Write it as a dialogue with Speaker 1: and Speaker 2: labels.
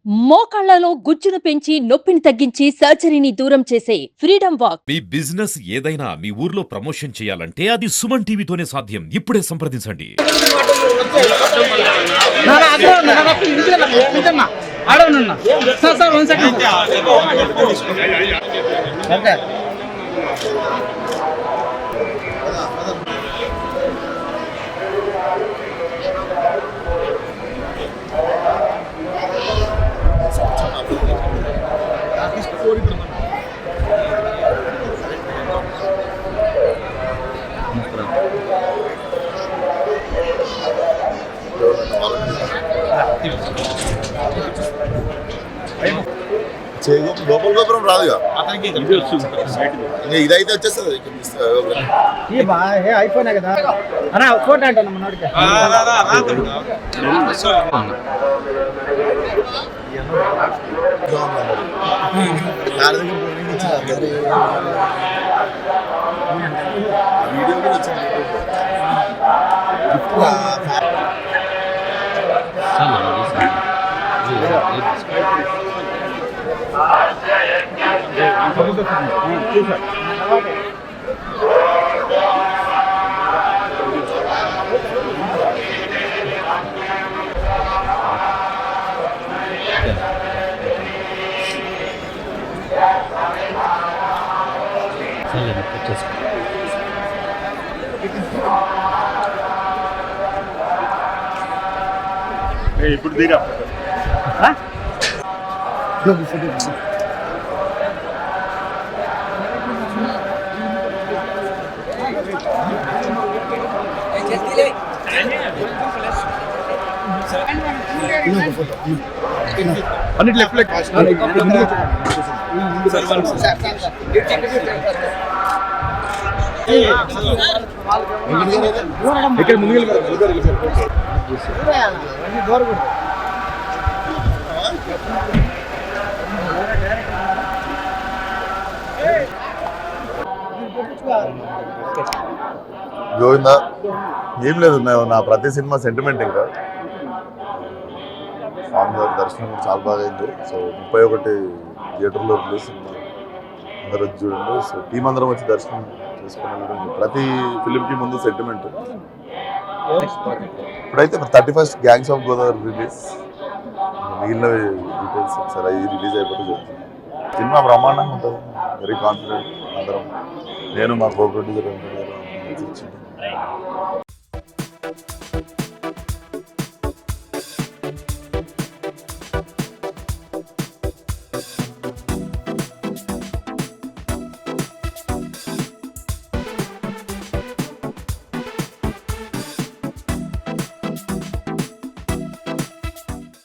Speaker 1: మోకాళ్లలో గుజ్జును పెంచి నొప్పిని తగ్గించి సర్జరీని దూరం చేసే ఫ్రీడమ్ వాక్.
Speaker 2: మీ బిజినెస్ ఏదైనా మీ ఊర్లో ప్రమోషన్ చేయాలంటే అది సుమన్ టీవీతోనే సాధ్యం. ఇప్పుడే సంప్రదించండి.
Speaker 3: లోపల గోపురం రాదుగా ఇదైతే వచ్చేస్తుంది.
Speaker 4: ఐఫోన్ కదా అన్నా ఫోటో అంటాను మనోడికి
Speaker 3: వీడియో కూడా వచ్చింది.
Speaker 5: ఇప్పుడు దిగా అన్నిటి లెఫ్ట్ లెగ్ ఇక్కడ ముందుకు
Speaker 3: గోవిందా ఏం లేదు, నా ప్రతి సినిమా సెంటిమెంట్. ఇంకా స్వామి గారి దర్శనం కూడా చాలా బాగా అయింది. సో 31 థియేటర్లో రిలీజ్ సినిమా అందరూ వచ్చి చూడండి. సో టీం అందరం వచ్చి దర్శనం చేసుకుని ప్రతి ఫిలింకి ముందు సెంటిమెంట్. ఇప్పుడైతే 31st gangs of Godavari release. మిగిలిన డీటెయిల్స్ ఒకసారి అవి రిలీజ్ అయిపోతే చెప్తాను. సినిమా బ్రహ్మాండంగా ఉంటుంది. వెరీ కాన్ఫిడెంట్ అందరం. నేను మా కో ప్రొడ్యూసర్